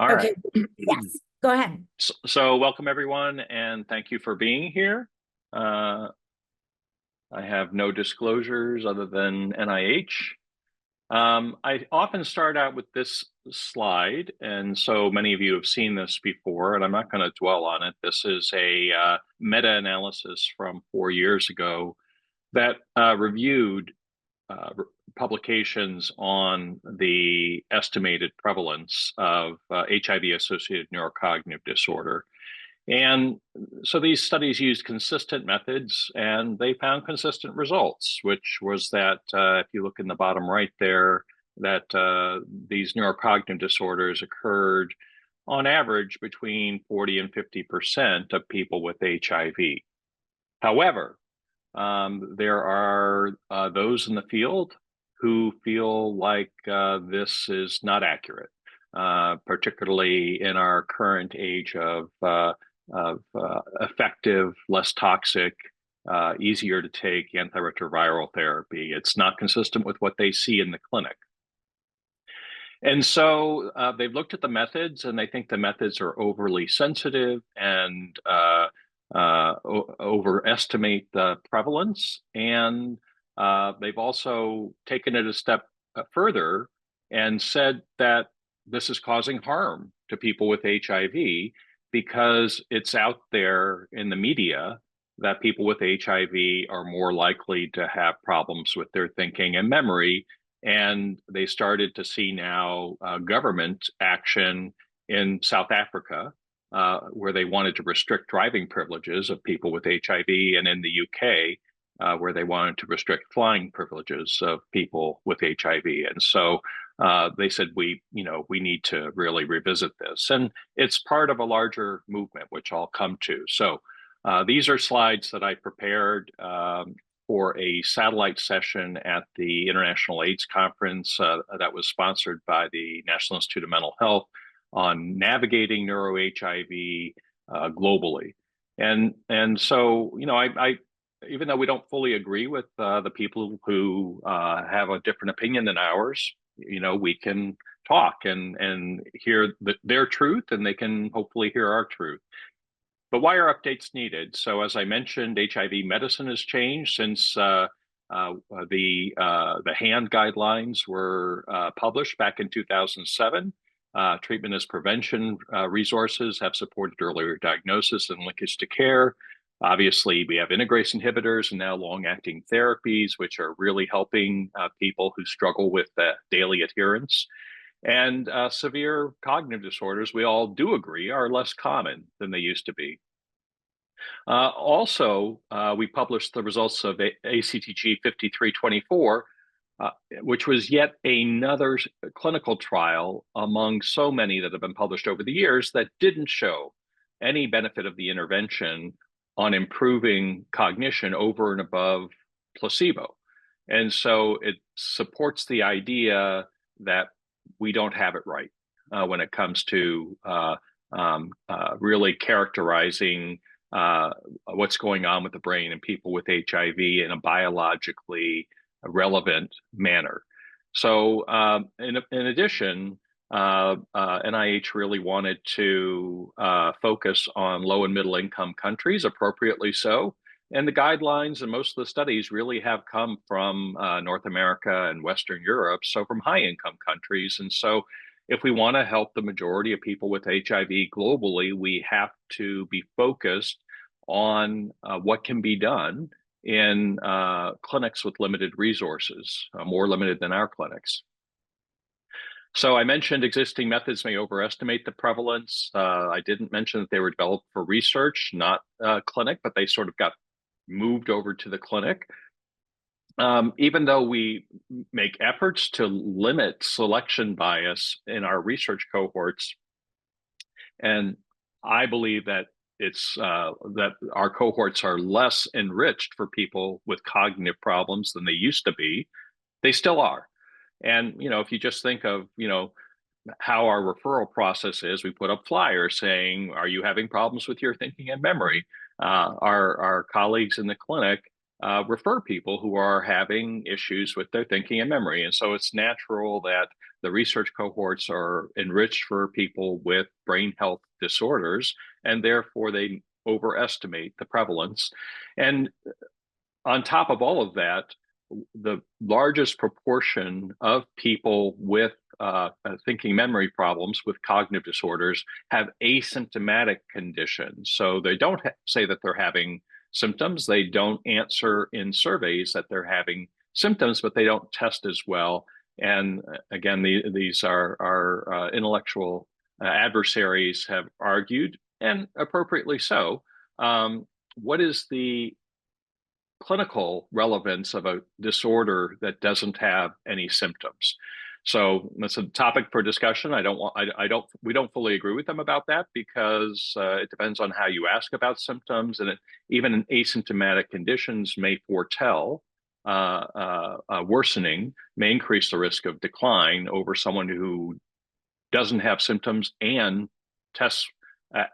All Okay, right. yes, go ahead. So welcome everyone, and thank you for being here. Uh, I have no disclosures other than NIH. I often start out with this slide, and so many of you have seen this before, and I'm not going to dwell on it. This is a meta-analysis from 4 years ago that reviewed publications on the estimated prevalence of HIV-associated neurocognitive disorder. And so these studies used consistent methods and they found consistent results, which was that if you look in the bottom right there, that these neurocognitive disorders occurred on average between 40 and 50% of people with HIV. However, there are those in the field who feel like this is not accurate, particularly in our current age of effective, less toxic, easier to take antiretroviral therapy. It's not consistent with what they see in the clinic. And so they've looked at the methods and they think the methods are overly sensitive and overestimate the prevalence. And they've also taken it a step further and said that this is causing harm to people with HIV because it's out there in the media that people with HIV are more likely to have problems with their thinking and memory. And they started to see now government action in South Africa, where they wanted to restrict driving privileges of people with HIV, and in the UK, where they wanted to restrict flying privileges of people with HIV. And so they said, we need to really revisit this. And it's part of a larger movement, which I'll come to. So these are slides that I prepared for a satellite session at the International AIDS Conference that was sponsored by the National Institute of Mental Health on navigating neuro-HIV globally. And so, I even though we don't fully agree with the people who have a different opinion than ours, we can talk and hear their truth, and they can hopefully hear our truth. But why are updates needed? So as I mentioned, HIV medicine has changed since the HAND guidelines were published back in 2007. Treatment as prevention resources have supported earlier diagnosis and linkage to care. Obviously, we have integrase inhibitors and now long-acting therapies, which are really helping people who struggle with daily adherence. And severe cognitive disorders, we all do agree, are less common than they used to be. Also, we published the results of ACTG 5324, which was yet another clinical trial among so many that have been published over the years that didn't show any benefit of the intervention on improving cognition over and above placebo. And so it supports the idea that we don't have it right when it comes to really characterizing what's going on with the brain in people with HIV in a biologically relevant manner. So in addition, NIH really wanted to focus on low and middle income countries, appropriately so. And the guidelines and most of the studies really have come from North America and Western Europe, so from high income countries. And so if we want to help the majority of people with HIV globally, we have to be focused on what can be done in clinics with limited resources, more limited than our clinics. So I mentioned existing methods may overestimate the prevalence. I didn't mention that they were developed for research, not clinic, but they sort of got moved over to the clinic. Even though we make efforts to limit selection bias in our research cohorts, and I believe that it's that our cohorts are less enriched for people with cognitive problems than they used to be, they still are. And, if you just think of, how our referral process is, we put up flyers saying, are you having problems with your thinking and memory? Our colleagues in the clinic refer people who are having issues with their thinking and memory. And so it's natural that the research cohorts are enriched for people with brain health disorders, and therefore they overestimate the prevalence. And on top of all of that, the largest proportion of people with thinking memory problems with cognitive disorders have asymptomatic conditions. So they don't say that they're having symptoms. They don't answer in surveys that they're having symptoms, but they don't test as well. And again, these are intellectual adversaries have argued, and appropriately so. What is the clinical relevance of a disorder that doesn't have any symptoms? So that's a topic for discussion. We don't fully agree with them about that, because it depends on how you ask about symptoms, and even asymptomatic conditions may foretell worsening, may increase the risk of decline over someone who doesn't have symptoms and tests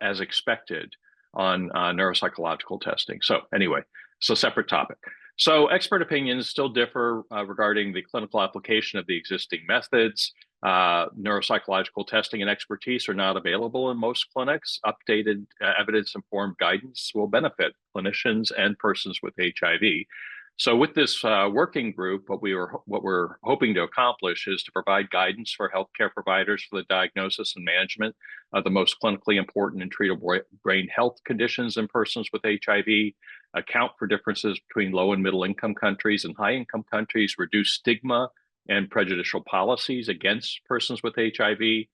as expected on neuropsychological testing. So anyway, it's a separate topic. So expert opinions still differ regarding the clinical application of the existing methods. Neuropsychological testing and expertise are not available in most clinics. Updated evidence-informed guidance will benefit clinicians and persons with HIV. So with this working group, what we're hoping to accomplish is to provide guidance for healthcare providers for the diagnosis and management of the most clinically important and treatable brain health conditions in persons with HIV, account for differences between low and middle income countries and high income countries, reduce stigma and prejudicial policies against persons with HIV,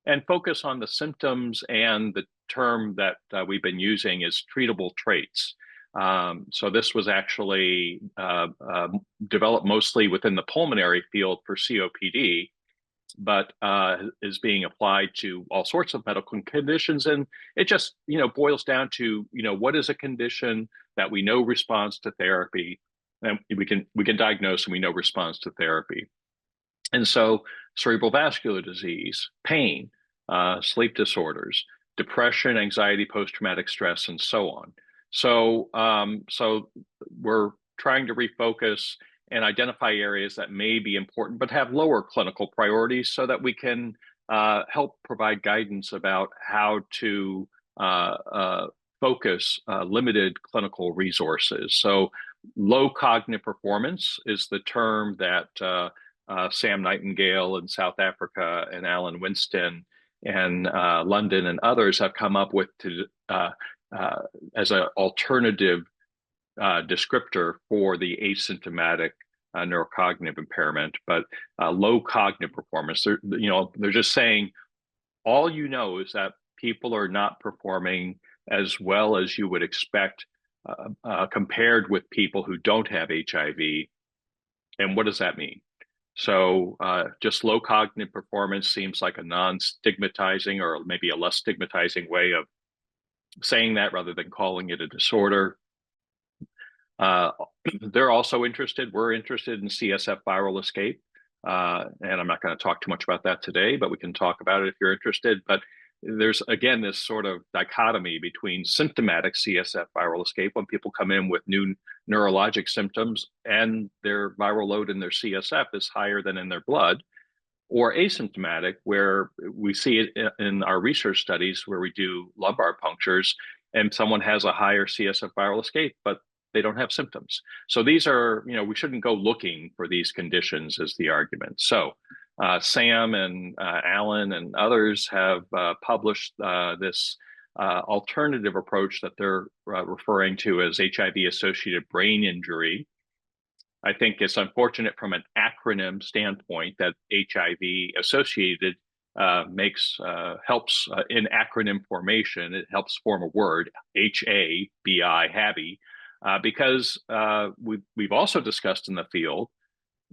and focus on the symptoms and the term that we've been using is treatable traits. So this was actually developed mostly within the pulmonary field for COPD, but is being applied to all sorts of medical conditions. And it just, boils down to, what is a condition that we know responds to therapy, and we can diagnose, and we know responds to therapy. And so cerebral vascular disease, pain, sleep disorders, depression, anxiety, post-traumatic stress, and so on. So we're trying to refocus and identify areas that may be important but have lower clinical priorities, so that we can help provide guidance about how to focus limited clinical resources. So low cognitive performance is the term that Sam Nightingale in South Africa and Alan Winston and London and others have come up with to as an alternative descriptor for the asymptomatic neurocognitive impairment. But low cognitive performance, they're just saying all is that people are not performing as well as you would expect compared with people who don't have HIV. And what does that mean? So just low cognitive performance seems like a non-stigmatizing, or maybe a less stigmatizing way of saying that, rather than calling it a disorder. We're interested in CSF viral escape. And I'm not going to talk too much about that today, but we can talk about it if you're interested. But there's, again, this sort of dichotomy between symptomatic CSF viral escape, when people come in with new neurologic symptoms and their viral load in their CSF is higher than in their blood, or asymptomatic, where we see it in our research studies where we do lumbar punctures and someone has a higher CSF viral escape, but they don't have symptoms. So these are, we shouldn't go looking for these conditions, is the argument. So Sam and Alan and others have published this alternative approach that they're referring to as HIV-associated brain injury. I think it's unfortunate from an acronym standpoint that HIV-associated helps in acronym formation. It helps form a word, HABI, HABI, because we've also discussed in the field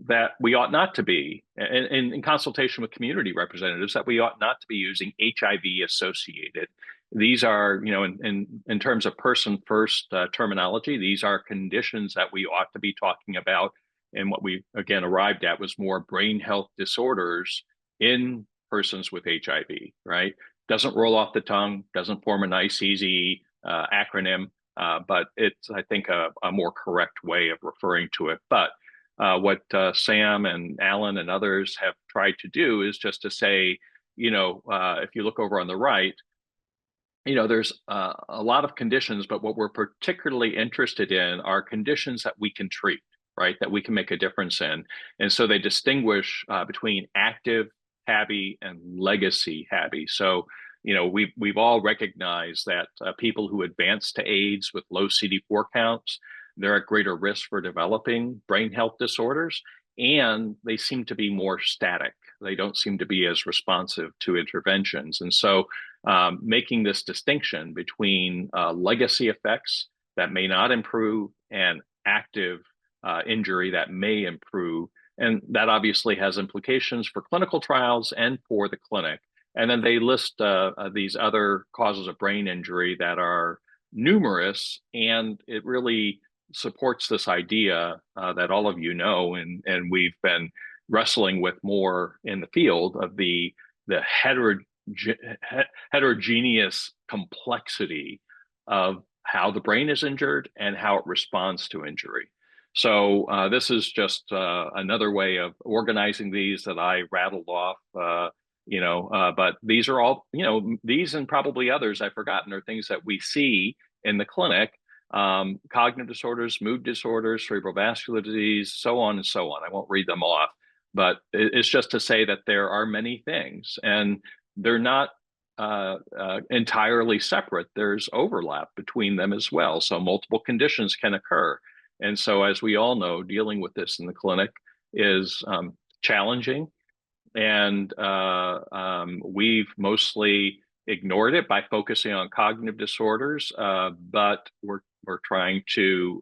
that we ought not to be, in consultation with community representatives, that we ought not to be using HIV-associated. These are, in terms of person-first terminology, these are conditions that we ought to be talking about. And what we, again, arrived at was more brain health disorders in persons with HIV, right? Doesn't roll off the tongue, doesn't form a nice, easy acronym. but it's, I think, a more correct way of referring to it. But what Sam and Alan and others have tried to do is just to say, if you look over on the right, there's a lot of conditions, but what we're particularly interested in are conditions that we can treat, right? That we can make a difference in. And so they distinguish between active HABI and legacy HABI. So, we've all recognized that people who advance to AIDS with low CD4 counts, they're at greater risk for developing brain health disorders, and they seem to be more static. They don't seem to be as responsive to interventions. And so making this distinction between legacy effects that may not improve and active injury that may improve. And that obviously has implications for clinical trials and for the clinic. And then they list these other causes of brain injury that are numerous, and it really supports this idea that all of you know, and we've been wrestling with more in the field of the heterogeneous complexity of how the brain is injured and how it responds to injury. So this is just another way of organizing these that I rattled off, but these are all, these and probably others I've forgotten are things that we see in the clinic. Cognitive disorders, mood disorders, cerebral vascular disease, so on and so on. I won't read them off, but it's just to say that there are many things, and they're not entirely separate. There's overlap between them as well. So multiple conditions can occur. And so, as we all know, dealing with this in the clinic is challenging. And we've mostly ignored it by focusing on cognitive disorders, but we're trying to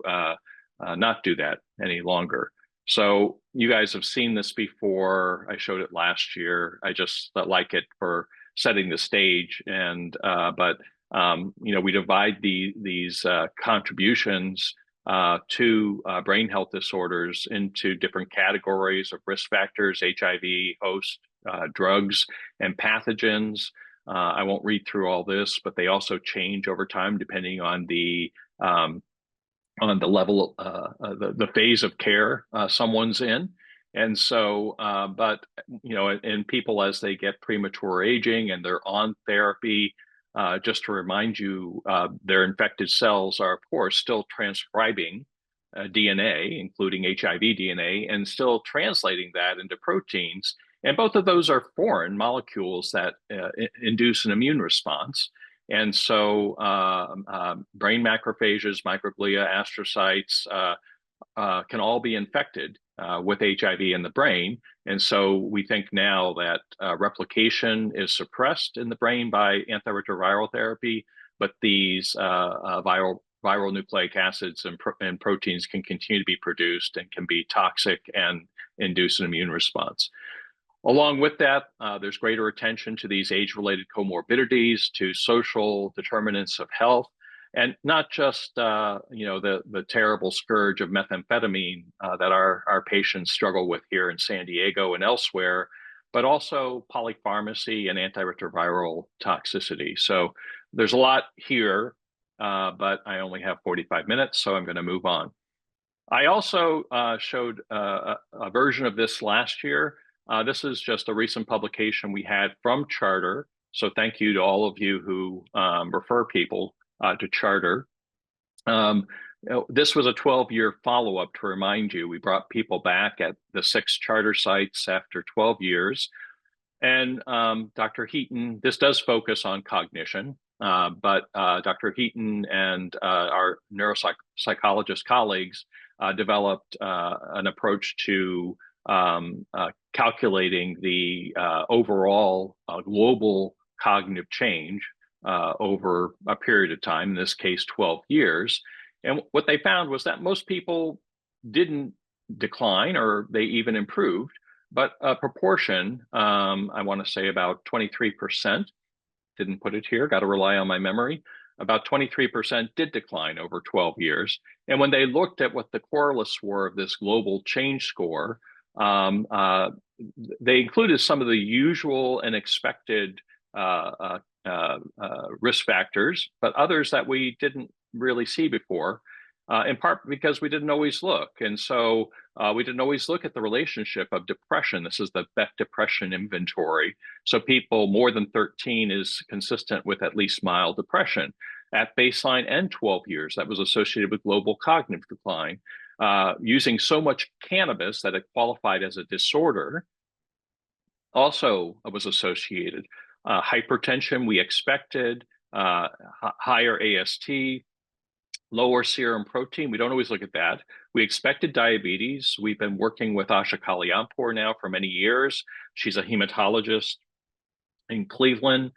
not do that any longer. So you guys have seen this before. I showed it last year. I just like it for setting the stage. And but we divide these contributions to brain health disorders into different categories of risk factors: HIV, host, drugs, and pathogens. I won't read through all this, but they also change over time depending on the level, the phase of care someone's in. And so, but, in people as they get premature aging and they're on therapy, just to remind you, their infected cells are, of course, still transcribing DNA, including HIV DNA, and still translating that into proteins. And both of those are foreign molecules that induce an immune response. And so brain macrophages, microglia, astrocytes can all be infected with HIV in the brain. And so we think now that replication is suppressed in the brain by antiretroviral therapy, but these viral nucleic acids and proteins can continue to be produced and can be toxic and induce an immune response. Along with that, there's greater attention to these age-related comorbidities, to social determinants of health, and not just the terrible scourge of methamphetamine that our patients struggle with here in San Diego and elsewhere, but also polypharmacy and antiretroviral toxicity. So there's a lot here, but I only have 45 minutes, so I'm going to move on. I also showed a version of this last year. This is just a recent publication we had from Charter. So thank you to all of you who refer people to Charter. This was a 12-year follow-up to remind you. We brought people back at the 6 Charter sites after 12 years. And Dr. Heaton, this does focus on cognition, but Dr. Heaton and our neuropsychologist colleagues developed an approach to calculating the overall global cognitive change over a period of time, in this case, 12 years. And what they found was that most people didn't decline, or they even improved, but a proportion, I want to say about 23%, didn't put it here, got to rely on my memory, about 23% did decline over 12 years. And when they looked at what the correlates were of this global change score, they included some of the usual and expected risk factors, but others that we didn't really see before, in part because we didn't always look. And so we didn't always look at the relationship of depression. This is the Beck Depression Inventory. So people more than 13 is consistent with at least mild depression. At baseline and 12 years, that was associated with global cognitive decline. Using so much cannabis that it qualified as a disorder also was associated. Hypertension, we expected, higher AST, lower serum protein. We don't always look at that. We expected diabetes. We've been working with Asha Kalyampur now for many years. She's a hematologist in Cleveland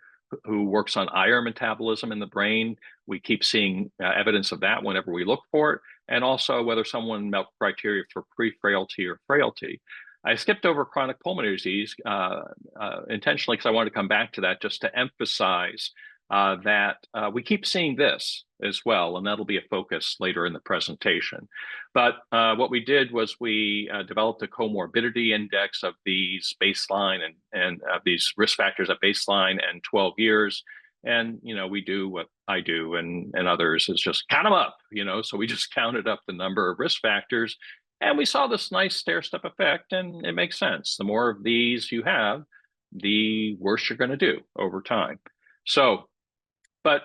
who works on iron metabolism in the brain. We keep seeing evidence of that whenever we look for it, and also whether someone met criteria for pre-frailty or frailty. I skipped over chronic pulmonary disease intentionally because I wanted to come back to that just to emphasize that we keep seeing this as well, and that'll be a focus later in the presentation. But what we did was we developed a comorbidity index of these baseline and these risk factors at baseline and 12 years. And, we do what I do and others is just count them up, so we just counted up the number of risk factors and we saw this nice stair-step effect, and it makes sense. The more of these you have, the worse you're going to do over time. So, but,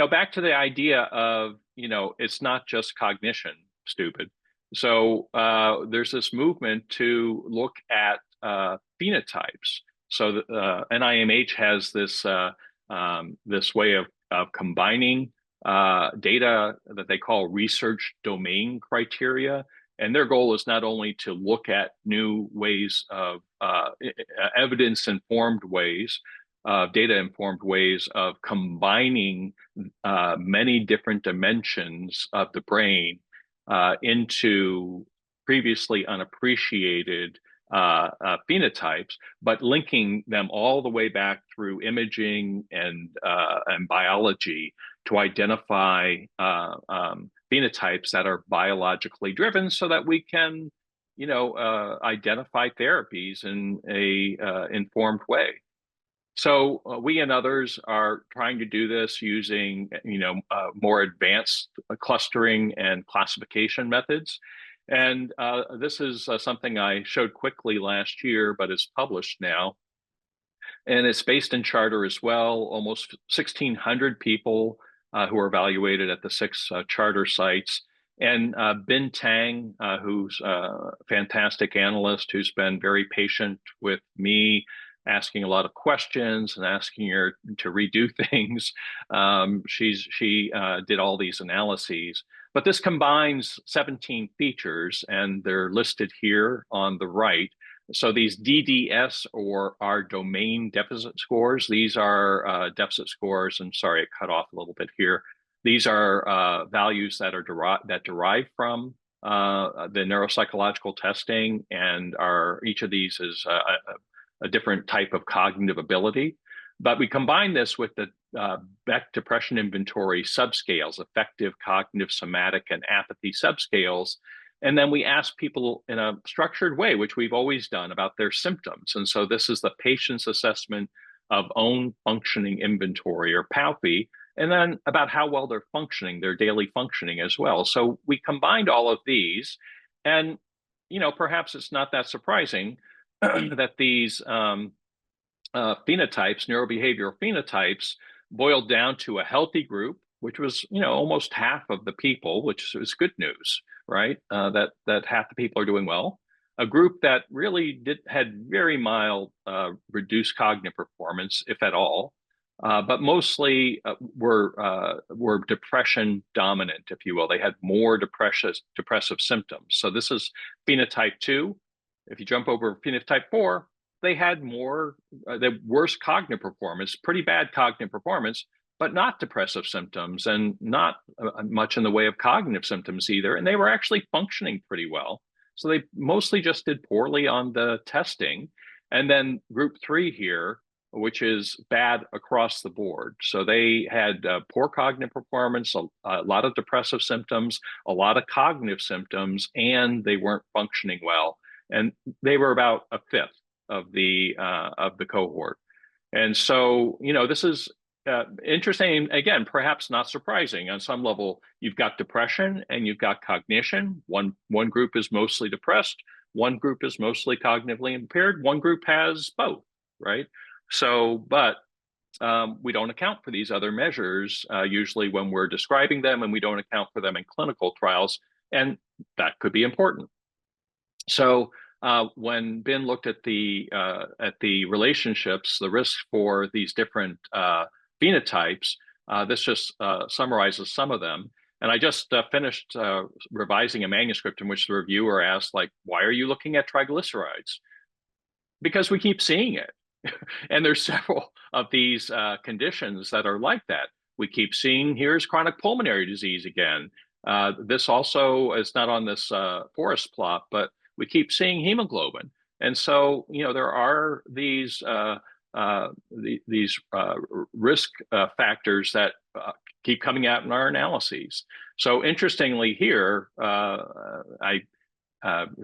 back to the idea of, it's not just cognition, stupid. So there's this movement to look at phenotypes. So the NIMH has this this way of combining data that they call research domain criteria. And their goal is not only to look at new ways of evidence-informed ways, data-informed ways of combining many different dimensions of the brain into previously unappreciated phenotypes, but linking them all the way back through imaging and biology to identify phenotypes that are biologically driven, so that we can, identify therapies in a informed way. So we and others are trying to do this using, more advanced clustering and classification methods. And this is something I showed quickly last year, but it's published now. And it's based in Charter as well. Almost 1,600 people who are evaluated at the 6 Charter sites. And Bin Tang, who's a fantastic analyst who's been very patient with me, asking a lot of questions and asking her to redo things. She did all these analyses. But this combines 17 features, and they're listed here on the right. So these DDS, or our domain deficit scores, these are deficit scores, and sorry, it cut off a little bit here. These are values that are derive from the neuropsychological testing, and each of these is a different type of cognitive ability. But we combine this with the Beck Depression Inventory subscales, affective, cognitive, somatic, and apathy subscales. And then we ask people in a structured way, which we've always done, about their symptoms. And so this is the patient's assessment of own functioning inventory, or PAUFI, and then about how well they're functioning, their daily functioning as well. So we combined all of these, and, perhaps it's not that surprising that these phenotypes, neurobehavioral phenotypes, boiled down to a healthy group, which was, almost half of the people, which is good news, right? That half the people are doing well. A group that really had very mild reduced cognitive performance, if at all, but mostly were depression dominant, if you will. They had more depressive symptoms. So this is phenotype 2. If you jump over phenotype 4, they had the worst cognitive performance, pretty bad cognitive performance, but not depressive symptoms, and not much in the way of cognitive symptoms either. And they were actually functioning pretty well. So they mostly just did poorly on the testing. And then group 3 here, which is bad across the board. So they had poor cognitive performance, a lot of depressive symptoms, a lot of cognitive symptoms, and they weren't functioning well. And they were about a fifth of the cohort. And so, this is Interesting. Again, perhaps not surprising. On some level, you've got depression and you've got cognition. One group is mostly depressed. One group is mostly cognitively impaired. One group has both, right? So, but we don't account for these other measures usually when we're describing them, and we don't account for them in clinical trials, and that could be important. So when Ben looked at the relationships, the risks for these different phenotypes, this just summarizes some of them. And I just finished revising a manuscript in which the reviewer asked, like, why are you looking at triglycerides? Because we keep seeing it. And there's several of these conditions that are like that. We keep seeing, here's chronic pulmonary disease again. This also is not on this forest plot, but we keep seeing hemoglobin. And so, there are these risk factors that keep coming out in our analyses. So interestingly here, I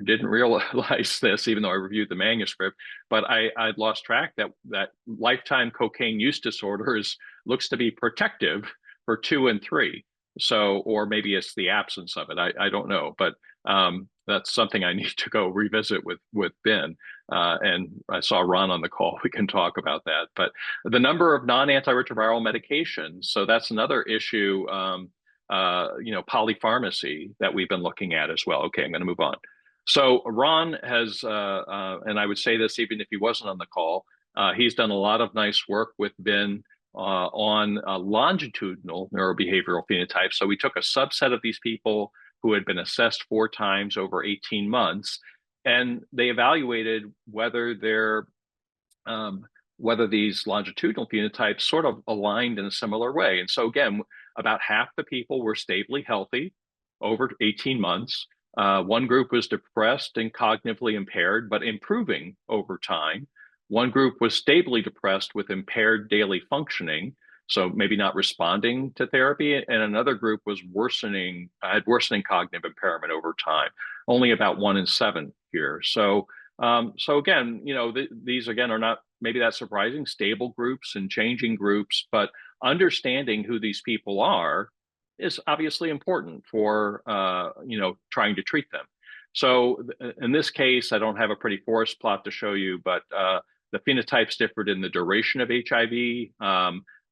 didn't realize this, even though I reviewed the manuscript, but I'd lost track that lifetime cocaine use disorders looks to be protective for 2 and 3. So, or maybe it's the absence of it. I don't know, but that's something I need to go revisit with Ben. And I saw Ron on the call. We can talk about that. But the number of non-antiretroviral medications. So that's another issue. Polypharmacy that we've been looking at as well. Okay, I'm going to move on. So Ron has, and I would say this even if he wasn't on the call, he's done a lot of nice work with Ben on longitudinal neurobehavioral phenotypes. So we took a subset of these people who had been assessed 4 times over 18 months, and they evaluated whether these longitudinal phenotypes sort of aligned in a similar way. And so again, about half the people were stably healthy over 18 months. One group was depressed and cognitively impaired, but improving over time. One group was stably depressed with impaired daily functioning, so maybe not responding to therapy. And another group was had worsening cognitive impairment over time. Only about 1 in 7 here. So again, these again are not maybe that surprising, stable groups and changing groups, but understanding who these people are is obviously important for trying to treat them. So in this case, I don't have a pretty forest plot to show you, but the phenotypes differed in the duration of HIV.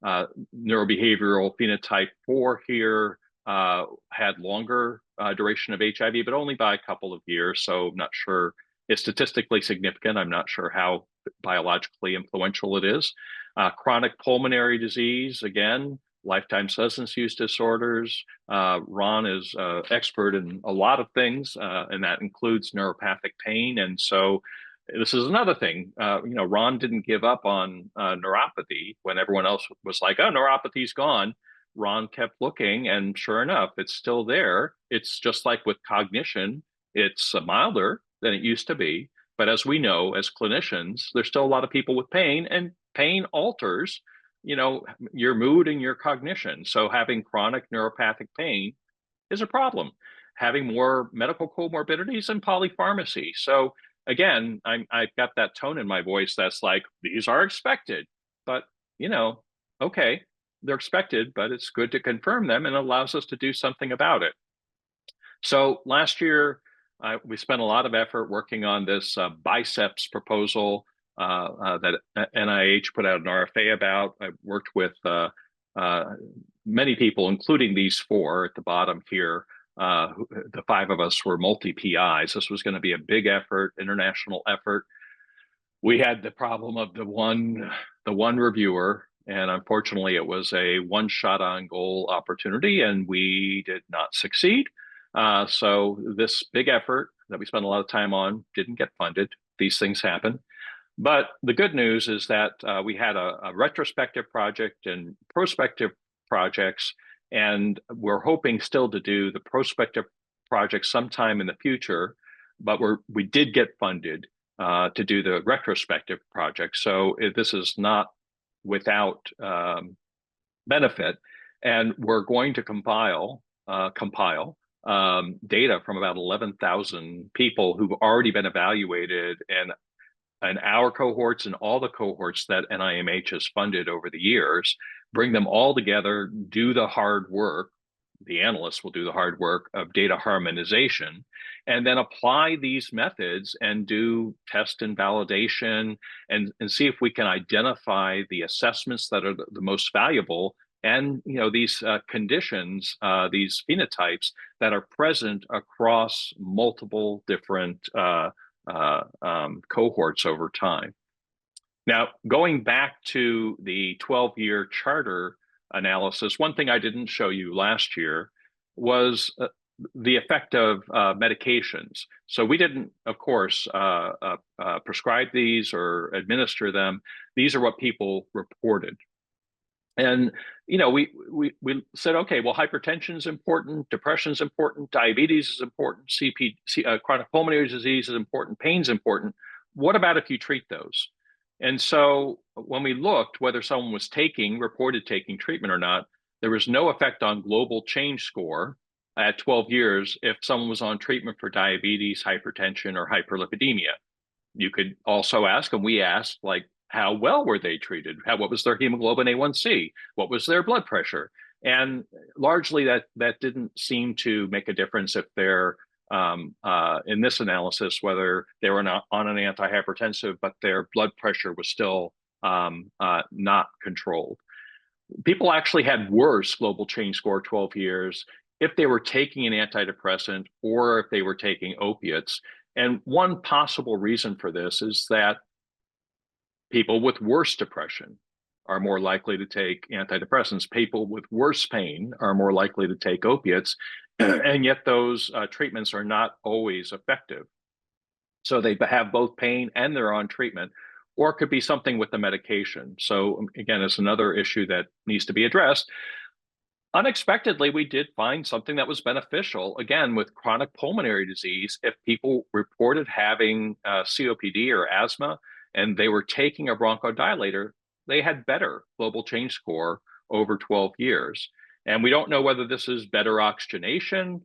Neurobehavioral phenotype 4 here had longer duration of HIV, but only by a couple of years. So I'm not sure it's statistically significant. I'm not sure how biologically influential it is. Chronic pulmonary disease, again, lifetime substance use disorders. Ron is expert in a lot of things, and that includes neuropathic pain. And so this is another thing. Ron didn't give up on neuropathy when everyone else was like, oh, neuropathy's gone. Ron kept looking, and sure enough, it's still there. It's just like with cognition, it's milder than it used to be. But as we know, as clinicians, there's still a lot of people with pain, and pain alters, your mood and your cognition. So having chronic neuropathic pain is a problem. Having more medical comorbidities and polypharmacy. So again, I've got that tone in my voice that's like, these are expected, but okay, they're expected, but it's good to confirm them and allows us to do something about it. So last year, we spent a lot of effort working on this biceps proposal that NIH put out an RFA about. I worked with many people, including these 4 at the bottom here. The 5 of us were multi-PIs. This was going to be a big effort, international effort. We had the problem of the one reviewer, and unfortunately it was a one-shot on goal opportunity, and we did not succeed. So this big effort that we spent a lot of time on didn't get funded. These things happen. But the good news is that we had a retrospective project and prospective projects, and we're hoping still to do the prospective project sometime in the future, but we did get funded to do the retrospective project. So this is not without benefit, and we're going to compile data from about 11,000 people who've already been evaluated, and and our cohorts and all the cohorts that NIMH has funded over the years, bring them all together, do the hard work. The analysts will do the hard work of data harmonization, and then apply these methods and do test and validation and see if we can identify the assessments that are the most valuable, and these conditions, these phenotypes that are present across multiple different cohorts over time. Now, going back to the 12-year charter analysis, one thing I didn't show you last year was the effect of medications. So we didn't, of course, prescribe these or administer them. These are what people reported. And we said, okay, well, hypertension is important, depression is important, diabetes is important, chronic pulmonary disease is important, pain is important. What about if you treat those? And so when we looked whether someone was reported taking treatment or not, there was no effect on global change score at 12 years if someone was on treatment for diabetes, hypertension, or hyperlipidemia. You could also ask, and we asked, like, how well were they treated? What was their hemoglobin A1C? What was their blood pressure? And largely that didn't seem to make a difference if they're in this analysis, whether they were not on an antihypertensive, but their blood pressure was still not controlled. People actually had worse global change score 12 years if they were taking an antidepressant or if they were taking opiates. And one possible reason for this is that people with worse depression are more likely to take antidepressants. People with worse pain are more likely to take opiates, and yet those treatments are not always effective. So they have both pain and they're on treatment, or it could be something with the medication. So again, it's another issue that needs to be addressed. Unexpectedly, we did find something that was beneficial, again, with chronic pulmonary disease. If people reported having COPD or asthma, and they were taking a bronchodilator, they had better global change score over 12 years. And we don't know whether this is better oxygenation,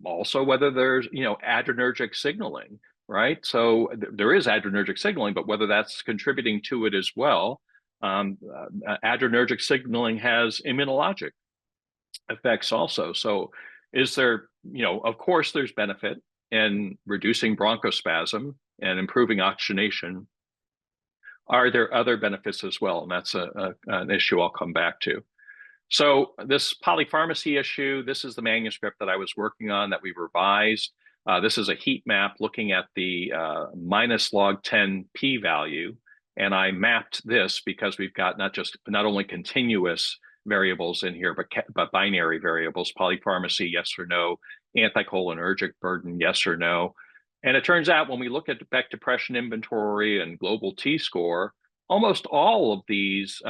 also whether there's, adrenergic signaling, right? So there is adrenergic signaling, but whether that's contributing to it as well. Adrenergic signaling has immunologic effects also. So is there, of course, there's benefit in reducing bronchospasm and improving oxygenation. Are there other benefits as well? And that's an issue I'll come back to. So this polypharmacy issue, this is the manuscript that I was working on that we revised. This is a heat map looking at the minus log 10 p-value. And I mapped this because we've got not only continuous variables in here, but binary variables, polypharmacy, yes or no, anticholinergic burden, yes or no. And it turns out when we look at the Beck Depression Inventory and global T-score, almost all of these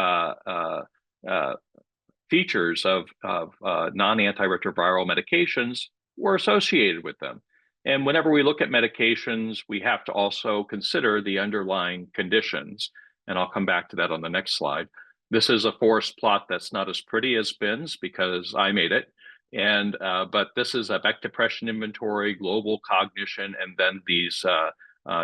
features of non-antiretroviral medications were associated with them. And whenever we look at medications, we have to also consider the underlying conditions. And I'll come back to that on the next slide. This is a forest plot that's not as pretty as Ben's because I made it. And but this is a Beck Depression Inventory, global cognition, and then these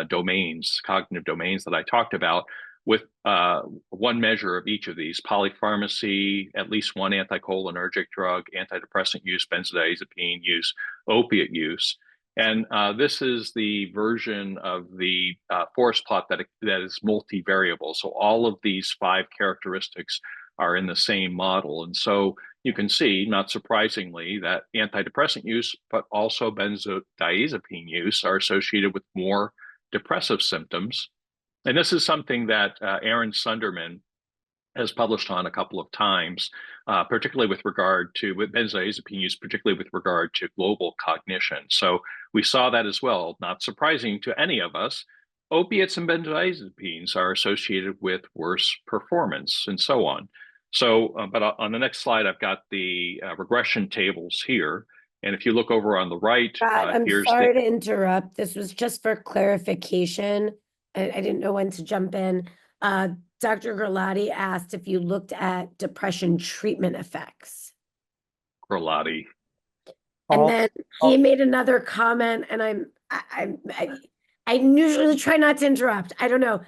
domains, cognitive domains that I talked about, with one measure of each of these: polypharmacy, at least one anticholinergic drug, antidepressant use, benzodiazepine use, opiate use. And this is the version of the forest plot that is multivariable. So all of these 5 characteristics are in the same model. And so you can see, not surprisingly, that antidepressant use, but also benzodiazepine use, are associated with more depressive symptoms. And this is something that Aaron Sunderman has published on a couple of times, particularly with benzodiazepine use, particularly with regard to global cognition. So we saw that as well. Not surprising to any of us, opiates and benzodiazepines are associated with worse performance and so on. So, but on the next slide, I've got the regression tables here. And if you look over on the right, I'm sorry to interrupt. This was just for clarification. I didn't know when to jump in. Dr. Gerlati asked if you looked at depression treatment effects. Gerlati. And then he made another comment, and I I usually try not to interrupt. I don't know.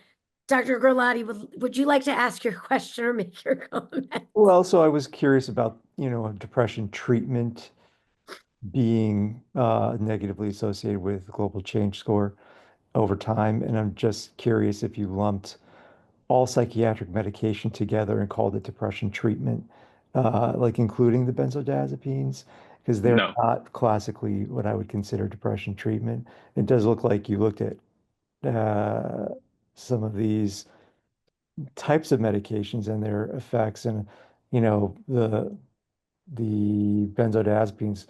Dr. Gerlati, would you like to ask your question or make your comment? Well, so I was curious about, depression treatment being negatively associated with global change score over time. And I'm just curious if you lumped all psychiatric medication together and called it depression treatment, like including the benzodiazepines, because they're No. not classically what I would consider depression treatment. It does look like you looked at uh, some of these types of medications and their effects, and the benzodiazepines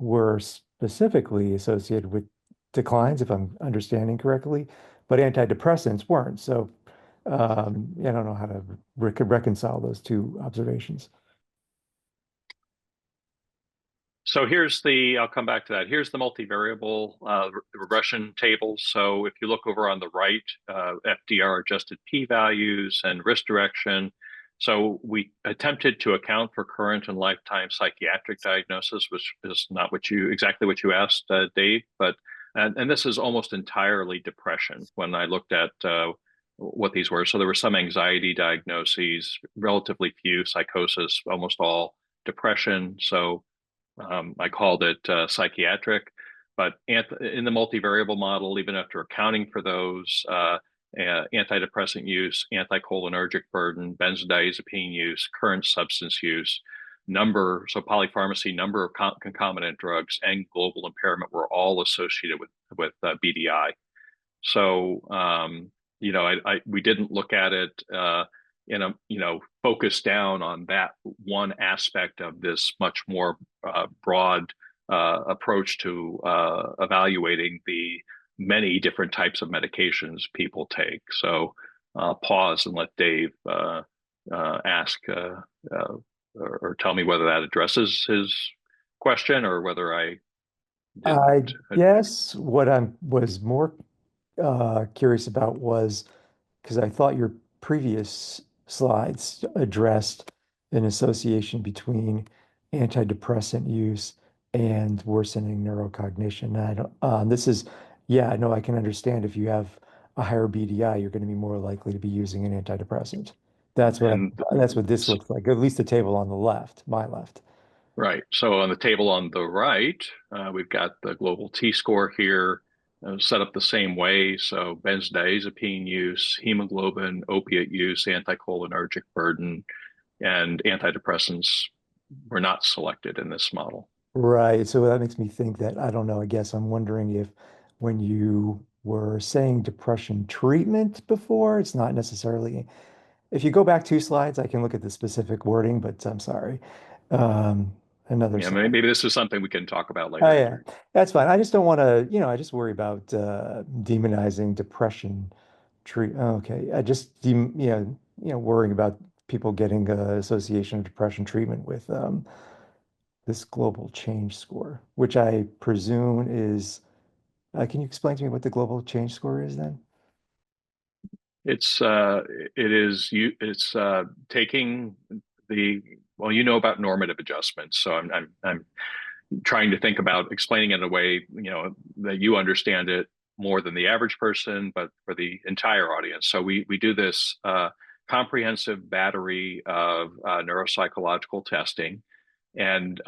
were specifically associated with declines, if I'm understanding correctly, but antidepressants weren't. So I don't know how to reconcile those two observations. So I'll come back to that. Here's the multivariable regression table. So if you look over on the right, FDR adjusted p-values and risk direction. So we attempted to account for current and lifetime psychiatric diagnosis, which is not exactly what you asked, Dave, but and this is almost entirely depression when I looked at what these were. So there were some anxiety diagnoses, relatively few psychosis, almost all depression. So I called it psychiatric, but in the multivariable model, even after accounting for those, antidepressant use, anticholinergic burden, benzodiazepine use, current substance use, so polypharmacy, number of concomitant drugs, and global impairment were all associated with BDI. So, we didn't look at it focus down on that one aspect of this much more broad approach to evaluating the many different types of medications people take. So pause and let Dave ask or tell me whether that addresses his question or whether I I didn't. guess what I was more curious about was because I thought your previous slides addressed an association between antidepressant use and worsening neurocognition. And I don't, yeah, no, I can understand if you have a higher BDI, you're going to be more likely to be using an antidepressant. And That's what this looks like, at least the table on the left, my left. Right. So on the table on the right, we've got the global T-score here, set up the same way. So benzodiazepine use, hemoglobin, opiate use, anticholinergic burden, and antidepressants were not selected in this model. Right. So that makes me think that, I don't know, I guess I'm wondering if when you were saying depression treatment before, it's not necessarily, if you go back 2 slides, I can look at the specific wording, but I'm sorry. Another Yeah, slide. maybe this is something we can talk about Oh later. yeah, that's fine. I just don't want to, I just worry about demonizing depression treat. Okay, I just worrying about people getting association of depression treatment with this global change score, which I presume is. Can you explain to me what the global change score is then? It's taking about normative adjustments. So I'm trying to think about explaining it in a way, that you understand it more than the average person, but for the entire audience. So we do this comprehensive battery of neuropsychological testing. And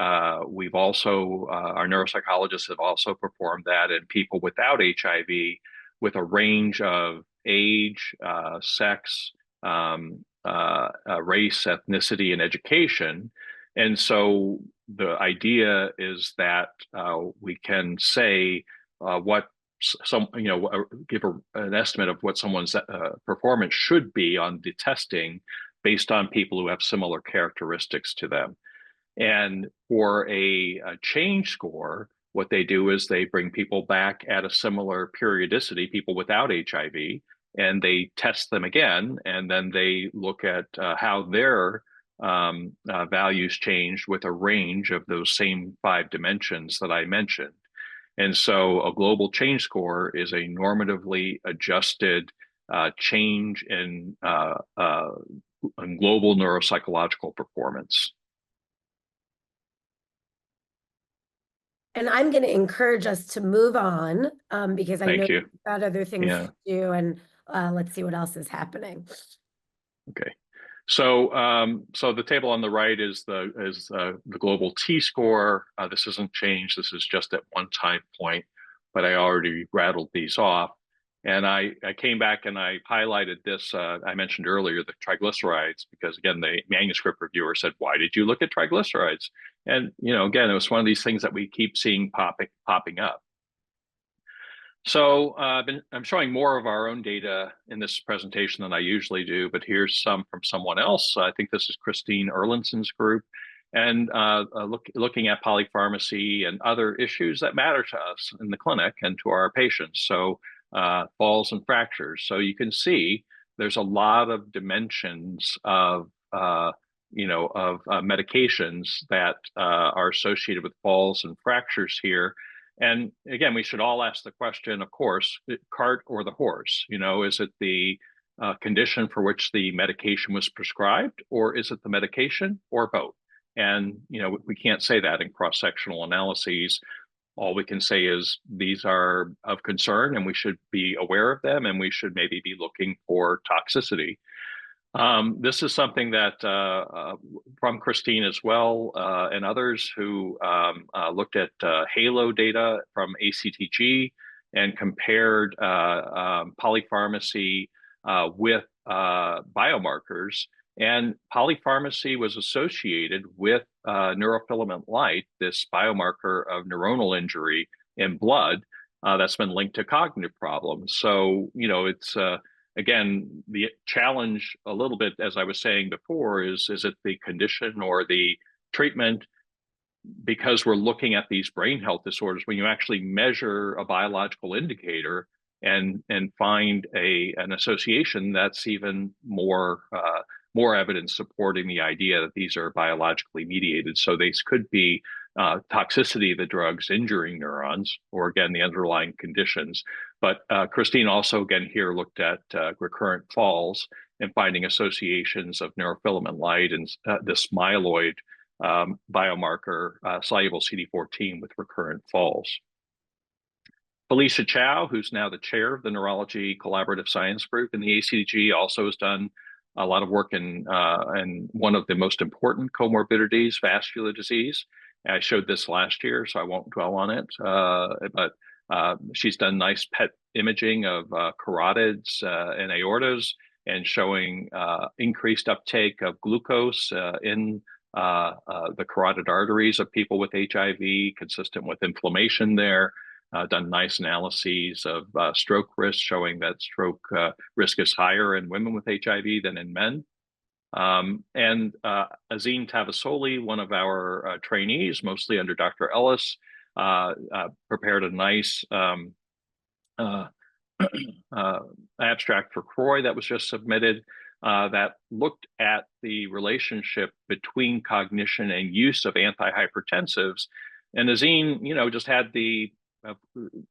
we've also, our neuropsychologists have also performed that in people without HIV with a range of age, sex, race, ethnicity, and education. And so the idea is that we can say what give an estimate of what someone's performance should be on the testing based on people who have similar characteristics to them. And for a change score, what they do is they bring people back at a similar periodicity, people without HIV, and they test them again. And then they look at how their values changed with a range of those same 5 dimensions that I mentioned. And so a global change score is a normatively adjusted change in global neuropsychological performance. And I'm going to encourage us to move on because I know Thank you. you've got other things Yeah. to do, and let's see what else is happening. Okay. So, so the table on the right is the global T-score. This isn't changed. This is just at one time point, but I already rattled these off. And I came back and I highlighted this. I mentioned earlier the triglycerides because again, the manuscript reviewer said, "Why did you look at triglycerides?" And again, it was one of these things that we keep seeing popping up. So I'm showing more of our own data in this presentation than I usually do, but here's some from someone else. I think this is Christine Erlinson's group, and looking at polypharmacy and other issues that matter to us in the clinic and to our patients. So falls and fractures. So you can see there's a lot of dimensions of medications that are associated with falls and fractures here. And again, we should all ask the question, of course, cart or the horse? Is it the condition for which the medication was prescribed, or is it the medication, or both? And we can't say that in cross-sectional analyses. All we can say is these are of concern, and we should be aware of them, and we should maybe be looking for toxicity. This is something that from Christine as well and others who looked at HALO data from ACTG and compared polypharmacy with biomarkers. And polypharmacy was associated with neurofilament light, this biomarker of neuronal injury in blood that's been linked to cognitive problems. So, it's again, the challenge a little bit, as I was saying before, is it the condition or the treatment? Because we're looking at these brain health disorders, when you actually measure a biological indicator and find an association, that's even more evidence supporting the idea that these are biologically mediated. So these could be toxicity of the drugs injuring neurons, or again, the underlying conditions. But Christine also, again, here looked at recurrent falls and finding associations of neurofilament light and this myeloid biomarker, soluble CD14 with recurrent falls. Felicia Chow, who's now the chair of the Neurology Collaborative Science Group in the ACDG, also has done a lot of work in one of the most important comorbidities, vascular disease. I showed this last year, so I won't dwell on it. But she's done nice PET imaging of carotids and aortas and showing increased uptake of glucose in the carotid arteries of people with HIV, consistent with inflammation there. Done nice analyses of stroke risk, showing that stroke risk is higher in women with HIV than in men. And Azine Tavasoli, one of our trainees, mostly under Dr. Ellis, prepared a nice abstract for CROI that was just submitted that looked at the relationship between cognition and use of antihypertensives. And Azine, just had the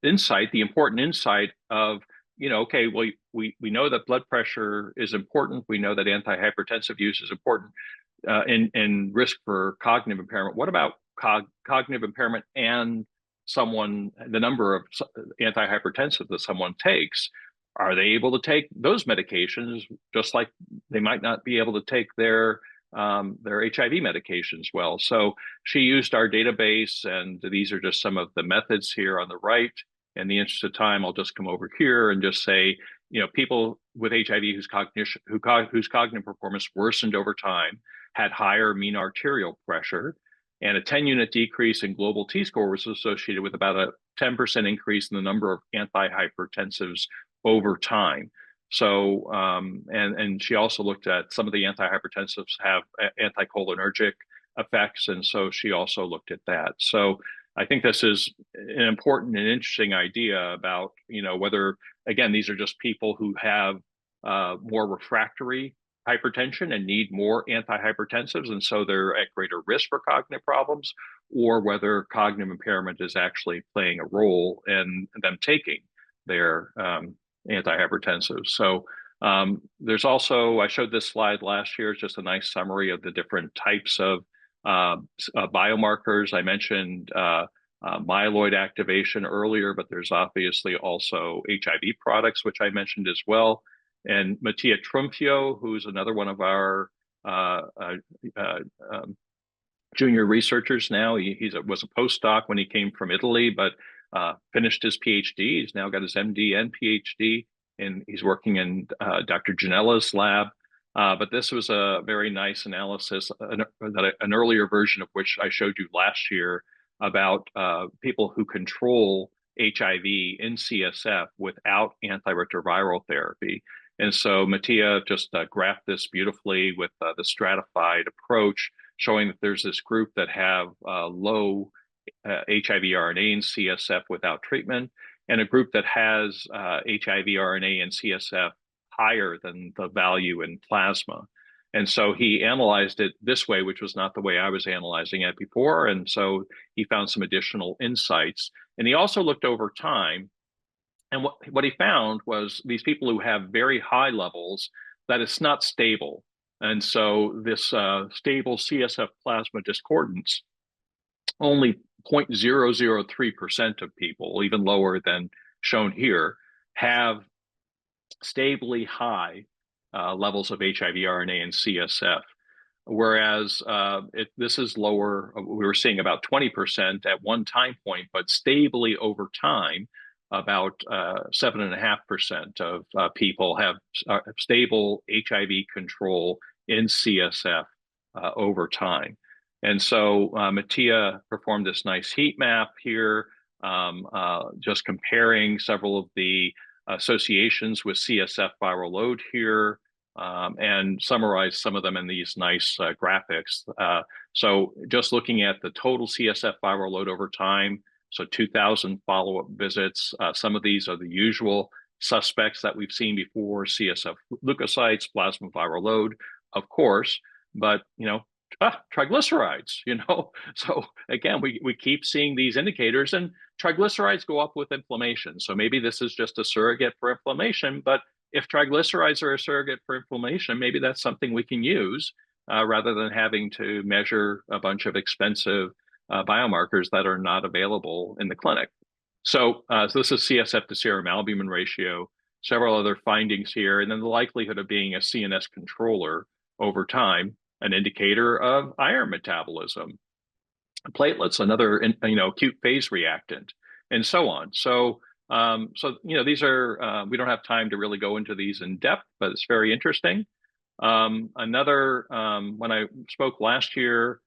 insight, the important insight of, okay, well, we know that blood pressure is important. We know that antihypertensive use is important in risk for cognitive impairment. What about cognitive impairment and the number of antihypertensive that someone takes? Are they able to take those medications just like they might not be able to take their HIV medications well? So she used our database, and these are just some of the methods here on the right. In the interest of time, I'll just come over here and just say, people with HIV whose cognitive performance worsened over time had higher mean arterial pressure, and a 10-unit decrease in global T-score was associated with about a 10% increase in the number of antihypertensives over time. So, and she also looked at some of the antihypertensives have anticholinergic effects, and so she also looked at that. So I think this is an important and interesting idea about, whether, again, these are just people who have more refractory hypertension and need more antihypertensives, and so they're at greater risk for cognitive problems, or whether cognitive impairment is actually playing a role in them taking their antihypertensives. So there's also, I showed this slide last year, it's just a nice summary of the different types of biomarkers. I mentioned myeloid activation earlier, but there's obviously also HIV products, which I mentioned as well. And Mattia Trumfio, who's another one of our junior researchers now. He was a postdoc when he came from Italy, but finished his PhD. He's now got his MD and PhD, and he's working in Dr. Janella's lab. But this was a very nice analysis, an earlier version of which I showed you last year, about people who control HIV in CSF without antiretroviral therapy. And so Mattia just graphed this beautifully with the stratified approach, showing that there's this group that have low HIV RNA in CSF without treatment, and a group that has HIV RNA in CSF higher than the value in plasma. And so he analyzed it this way, which was not the way I was analyzing it before. And so he found some additional insights. And he also looked over time. And what he found was these people who have very high levels, that it's not stable. And so this stable CSF plasma discordance, only 0.003% of people, even lower than shown here, have stably high levels of HIV RNA in CSF. Whereas this is lower, we were seeing about 20% at one time point, but stably over time, about 7.5% of people have stable HIV control in CSF over time. And so Mattia performed this nice heat map here, just comparing several of the associations with CSF viral load here, and summarize some of them in these nice graphics. So just looking at the total CSF viral load over time, so 2,000 follow-up visits. Some of these are the usual suspects that we've seen before: CSF leukocytes, plasma viral load, of course, but triglycerides. So again, we keep seeing these indicators, and triglycerides go up with inflammation. So maybe this is just a surrogate for inflammation, but if triglycerides are a surrogate for inflammation, maybe that's something we can use rather than having to measure a bunch of expensive biomarkers that are not available in the clinic. So this is CSF to serum albumin ratio, several other findings here, and then the likelihood of being a CNS controller over time, an indicator of iron metabolism, platelets, another acute phase reactant, and so on. So these are we don't have time to really go into these in depth, but it's very interesting. When I spoke last year,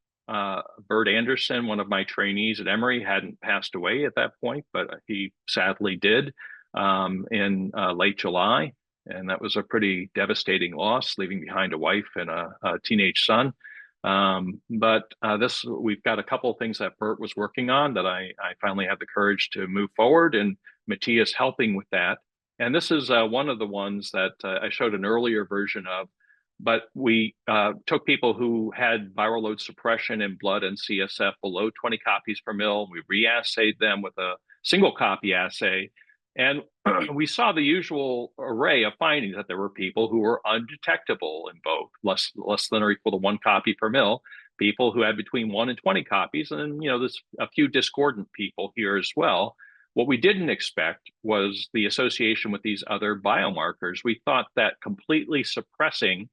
Bert Anderson, one of my trainees at Emory, hadn't passed away at that point, but he sadly did in late July. And that was a pretty devastating loss, leaving behind a wife and a teenage son. But we've got a couple of things that Bert was working on that I finally had the courage to move forward, and Mattia is helping with that. And this is one of the ones that I showed an earlier version of. But we took people who had viral load suppression in blood and CSF below 20 copies per mil. We reassayed them with a single copy assay. And we saw the usual array of findings, that there were people who were undetectable in both, less than or equal to 1 copy per mil, people who had between 1 and 20 copies, and there's a few discordant people here as well. What we didn't expect was the association with these other biomarkers. We thought that completely suppressing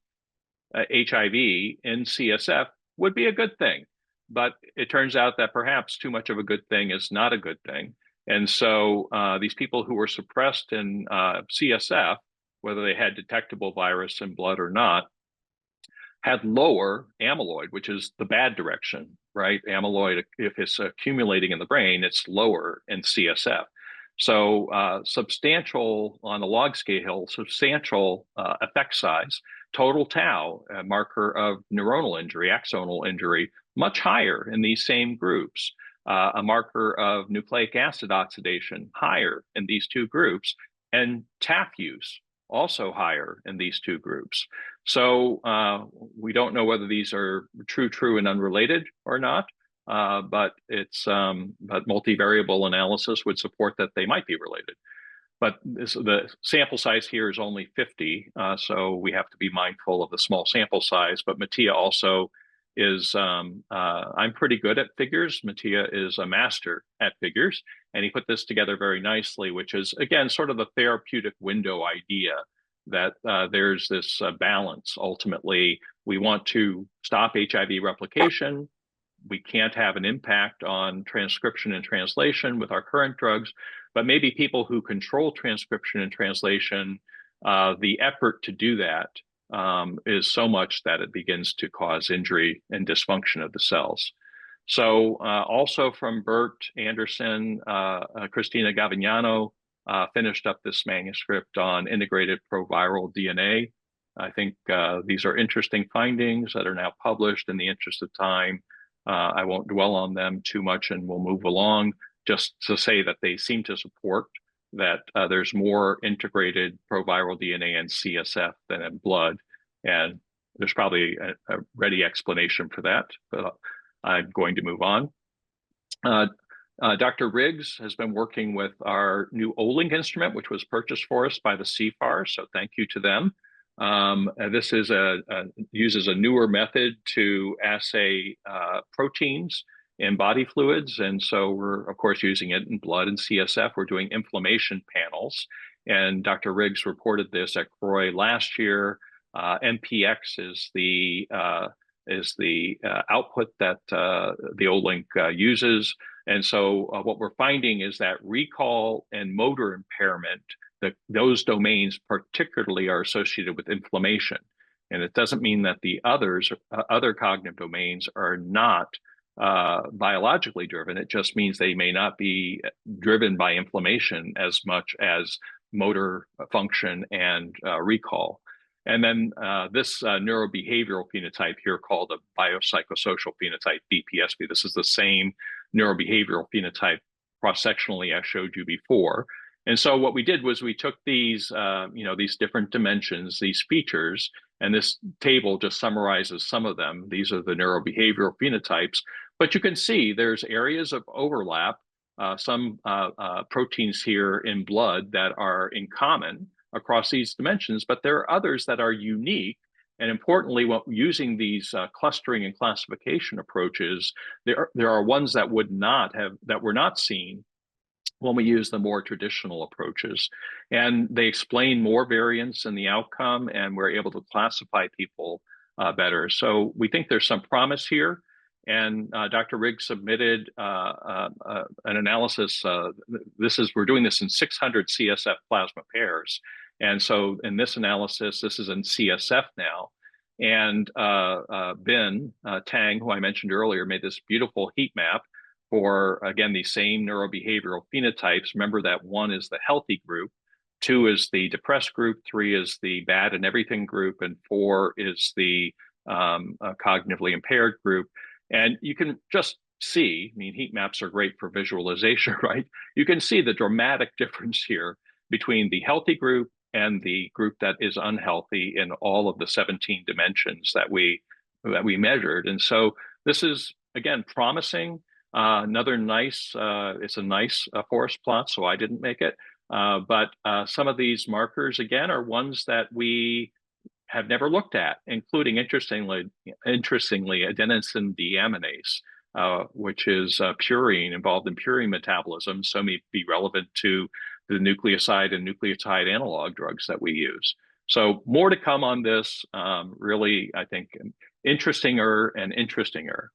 HIV in CSF would be a good thing, but it turns out that perhaps too much of a good thing is not a good thing. And so these people who were suppressed in CSF, whether they had detectable virus in blood or not, had lower amyloid, which is the bad direction, right? Amyloid, if it's accumulating in the brain, it's lower in CSF. So substantial, on the log scale, substantial effect size. Total tau, a marker of neuronal injury, axonal injury, much higher in these same groups. A marker of nucleic acid oxidation, higher in these two groups, and TAF use, also higher in these two groups. So we don't know whether these are true and unrelated or not, but multivariable analysis would support that they might be related. But the sample size here is only 50, so we have to be mindful of the small sample size. But Mattia also is I'm pretty good at figures. Mattia is a master at figures, and he put this together very nicely, which is, again, sort of the therapeutic window idea that there's this balance. Ultimately, we want to stop HIV replication. We can't have an impact on transcription and translation with our current drugs, but maybe people who control transcription and translation, the effort to do that is so much that it begins to cause injury and dysfunction of the cells. So also from Bert Anderson, Christina Gavignano finished up this manuscript on integrated proviral DNA. I think these are interesting findings that are now published. In the interest of time, I won't dwell on them too much, and we'll move along, just to say that they seem to support that there's more integrated proviral DNA in CSF than in blood. And there's probably a ready explanation for that, but I'm going to move on. Dr. Riggs has been working with our new Olink instrument, which was purchased for us by the CFAR, so thank you to them. This is uses a newer method to assay proteins in body fluids, and so we're of course using it in blood and CSF. We're doing inflammation panels, and Dr. Riggs reported this at CROI last year. MPX is the output that the Olink uses, and so what we're finding is that recall and motor impairment, those domains particularly are associated with inflammation. And it doesn't mean that the other cognitive domains are not biologically driven. It just means they may not be driven by inflammation as much as motor function and recall. And then this neurobehavioral phenotype here, called a biopsychosocial phenotype, BPSP. This is the same neurobehavioral phenotype cross-sectionally I showed you before. And so what we did was we took these, these different dimensions, these features, and this table just summarizes some of them. These are the neurobehavioral phenotypes, but you can see there's areas of overlap, some proteins here in blood that are in common across these dimensions, but there are others that are unique. And importantly, using these clustering and classification approaches, there are ones that were not seen when we use the more traditional approaches. And they explain more variance in the outcome, and we're able to classify people better. So we think there's some promise here. And Dr. Riggs submitted an analysis. We're doing this in 600 CSF plasma pairs. And so in this analysis, this is in CSF now. And Ben Tang, who I mentioned earlier, made this beautiful heat map for, again, these same neurobehavioral phenotypes. Remember that 1 is the healthy group, 2 is the depressed group, 3 is the bad and everything group, and 4 is the cognitively impaired group. And you can just see, I mean, heat maps are great for visualization, right? You can see the dramatic difference here between the healthy group and the group that is unhealthy in all of the 17 dimensions that we measured. And so this is, again, promising. Another nice, it's a nice forest plot, so I didn't make it. But some of these markers, again, are ones that we have never looked at, including, interestingly, adenosine deaminase, which is purine, involved in purine metabolism, so may be relevant to the nucleoside and nucleotide analog drugs that we use. So more to come on this. Really, I think, interestinger and interestinger.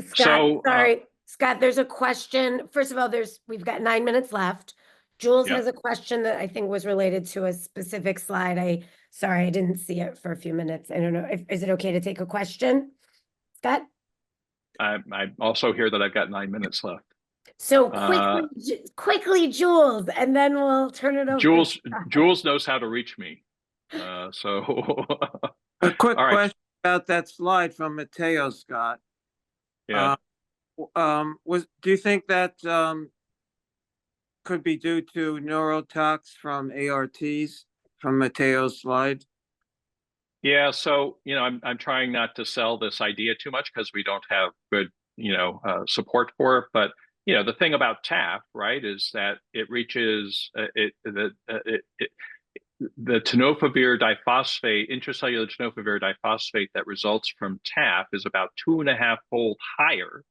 Scott, sorry, Scott, there's a question. First of all, we've got 9 minutes left. Jules has a question that I think was related to a specific slide. Sorry, I didn't see it for a few minutes. I don't know. Is it okay to take a question, Scott? I also hear that I've got 9 minutes left. So quickly, Jules, and then we'll turn it over. Jules knows how to reach me. So a quick question about that slide from Matteo, Scott. Yeah. Do you think that could be due to neurotox from ARTs from Matteo's slide? Yeah, so I'm trying not to sell this idea too much because we don't have good support for it. But the thing about TAF, right, is that it reaches the tenofovir diphosphate, intracellular tenofovir diphosphate that results from TAF is about 2.5-fold higher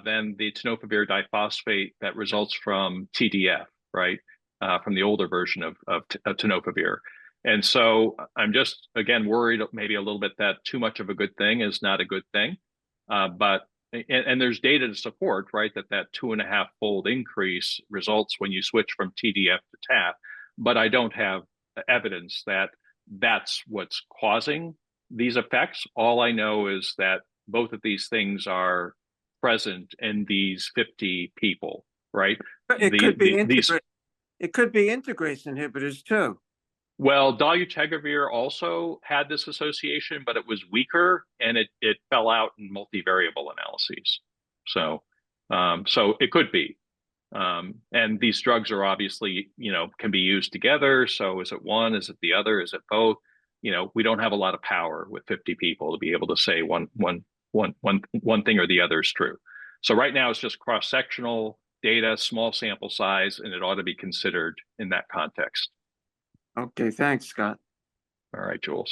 than the tenofovir diphosphate that results from TDF, right? From the older version of tenofovir. And so I'm just, again, worried maybe a little bit that too much of a good thing is not a good thing. And there's data to support, right, that 2.5-fold increase results when you switch from TDF to TAF. But I don't have evidence that that's what's causing these effects. All I know is that both of these things are present in these 50 people, right? It could be integrase inhibitors too. Well, dolutegravir also had this association, but it was weaker and it fell out in multivariable analyses. So it could be. And these drugs are obviously, can be used together. So is it one? Is it the other? Is it both? We don't have a lot of power with 50 people to be able to say one thing or the other is true. So right now it's just cross-sectional data, small sample size, and it ought to be considered in that context. Okay, thanks, Scott. All right, Jules.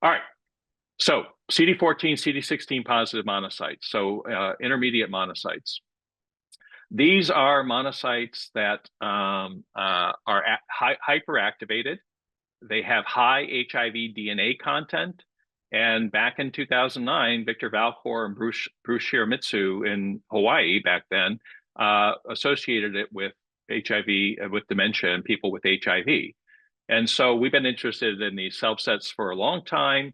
All right. So CD14, CD16 positive monocytes. So intermediate monocytes. These are monocytes that are hyperactivated. They have high HIV DNA content. And back in 2009, Victor Valcour and Bruce Shiramitsu in Hawaii back then associated it with HIV, with dementia and people with HIV. And so we've been interested in these subsets for a long time.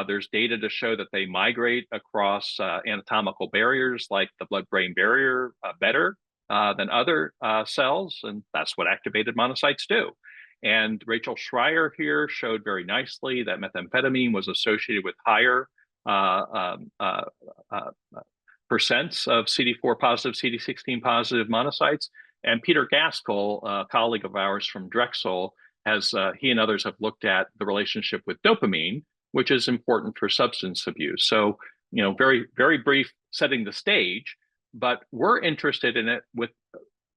There's data to show that they migrate across anatomical barriers like the blood-brain barrier better than other cells, and that's what activated monocytes do. And Rachel Schreier here showed very nicely that methamphetamine was associated with higher percents of CD4 positive, CD16 positive monocytes. And Peter Gaskell, a colleague of ours from Drexel, he and others have looked at the relationship with dopamine, which is important for substance abuse. So, very, very brief setting the stage, but we're interested in it with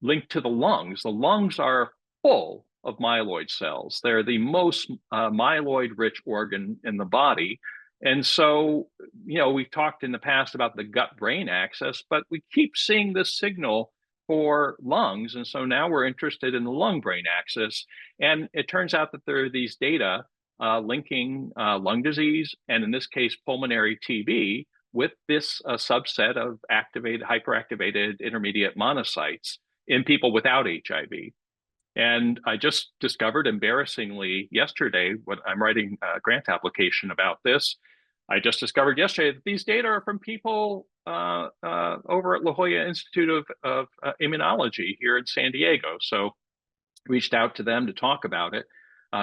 linked to the lungs. The lungs are full of myeloid cells. They're the most myeloid-rich organ in the body. And so, we've talked in the past about the gut-brain axis, but we keep seeing this signal for lungs. And so now we're interested in the lung-brain axis. And it turns out that there are these data linking lung disease, and in this case, pulmonary TB, with this subset of hyperactivated intermediate monocytes in people without HIV. And I just discovered, embarrassingly, yesterday, when I'm writing a grant application about this, I just discovered yesterday that these data are from people over at La Jolla Institute of Immunology here in San Diego. So reached out to them to talk about it.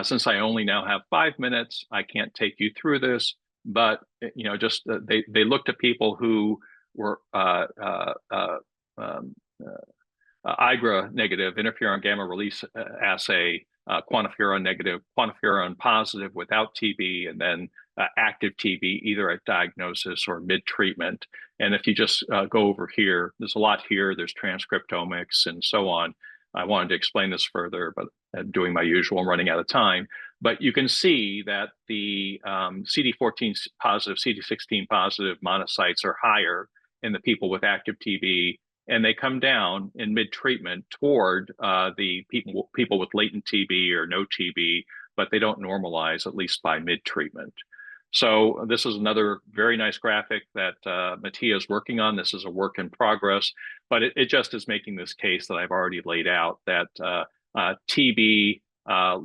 Since I only now have 5 minutes, I can't take you through this, but just they looked at people who were IGRA negative, interferon gamma release assay, quantiferon negative, quantiferon positive without TB, and then active TB either at diagnosis or mid-treatment. And if you just go over here, there's a lot here. There's transcriptomics and so on. I wanted to explain this further, but doing my usual, I'm running out of time. But you can see that the CD14 positive, CD16 positive monocytes are higher in the people with active TB, and they come down in mid-treatment toward the people with latent TB or no TB, but they don't normalize, at least by mid-treatment. So this is another very nice graphic that Mattia is working on. This is a work in progress, but it just is making this case that I've already laid out, that TB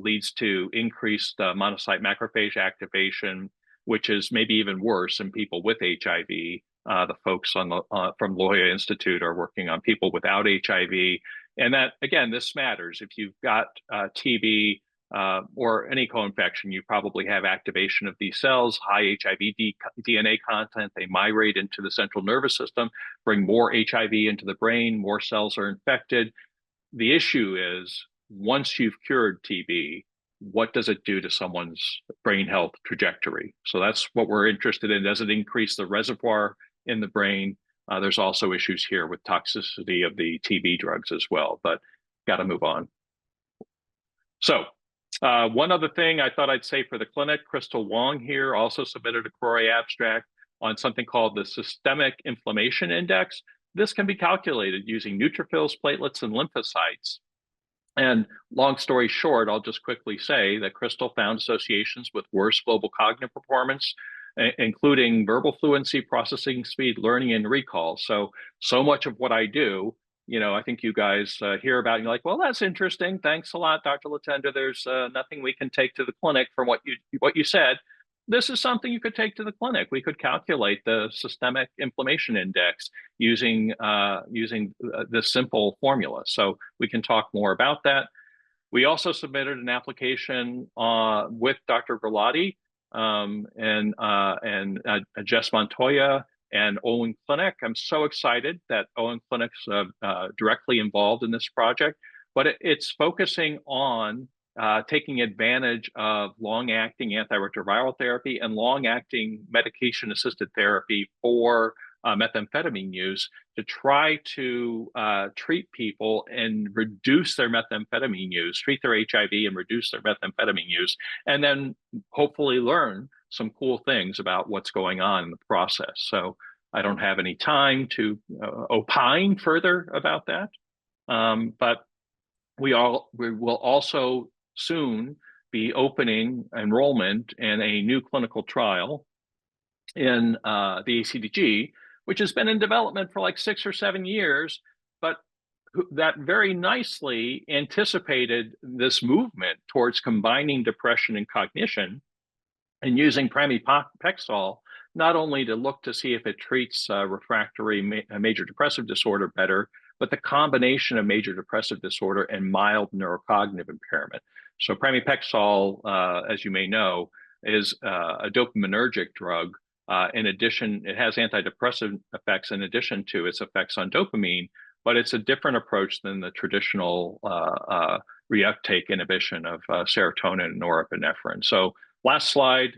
leads to increased monocyte macrophage activation, which is maybe even worse in people with HIV. The folks from La Jolla Institute are working on people without HIV. And that, again, this matters. If you've got TB or any co-infection, you probably have activation of these cells, high HIV DNA content. They migrate into the central nervous system, bring more HIV into the brain, more cells are infected. The issue is, once you've cured TB, what does it do to someone's brain health trajectory? So that's what we're interested in. Does it increase the reservoir in the brain? There's also issues here with toxicity of the TB drugs as well, but got to move on. So One other thing I thought I'd say for the clinic, Crystal Wong here also submitted a query abstract on something called the Systemic Inflammation Index. This can be calculated using neutrophils, platelets, and lymphocytes. And long story short, I'll just quickly say that Crystal found associations with worse global cognitive performance, including verbal fluency, processing speed, learning, and recall. So much of what I do, I think you guys hear about, and you're like, well, that's interesting. Thanks a lot, Dr. Letendre. There's nothing we can take to the clinic from what you said. This is something you could take to the clinic. We could calculate the systemic inflammation index using this simple formula. So we can talk more about that. We also submitted an application with Dr. Galati and Jess Montoya and Owen Clinic. I'm so excited that Owen Clinic's directly involved in this project, but it's focusing on taking advantage of long-acting antiretroviral therapy and long-acting medication-assisted therapy for methamphetamine use to try to treat people and reduce their methamphetamine use, treat their HIV and reduce their methamphetamine use, and then hopefully learn some cool things about what's going on in the process. So I don't have any time to opine further about that, but we will also soon be opening enrollment in a new clinical trial in the ACDG, which has been in development for like 6 or 7 years, but that very nicely anticipated this movement towards combining depression and cognition and using pramipexole not only to look to see if it treats refractory major depressive disorder better, but the combination of major depressive disorder and mild neurocognitive impairment. So pramipexole, as you may know, is a dopaminergic drug. In addition, it has antidepressant effects in addition to its effects on dopamine, but it's a different approach than the traditional reuptake inhibition of serotonin and norepinephrine. So last slide,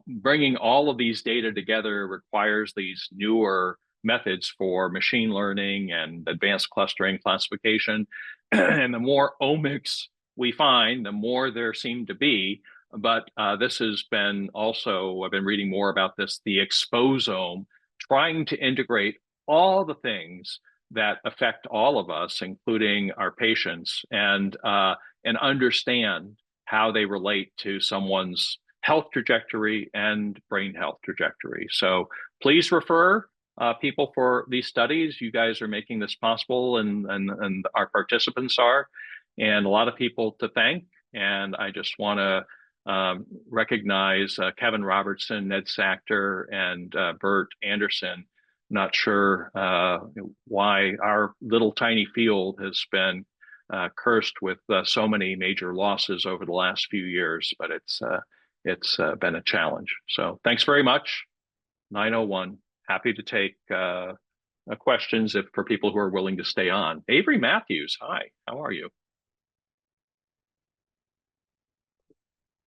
bringing all of these data together requires these newer methods for machine learning and advanced clustering classification. And the more omics we find, the more there seem to be. But this has been also, I've been reading more about this, the exposome, trying to integrate all the things that affect all of us, including our patients, and understand how they relate to someone's health trajectory and brain health trajectory. So please refer people for these studies. You guys are making this possible, and our participants are, and a lot of people to thank. And I just want to recognize Kevin Robertson, Ned Sachter, and Bert Anderson. Not sure why our little tiny field has been cursed with so many major losses over the last few years, but it's been a challenge. So thanks very much. 9:01. Happy to take questions for people who are willing to stay on. Avery Matthews, hi, how are you?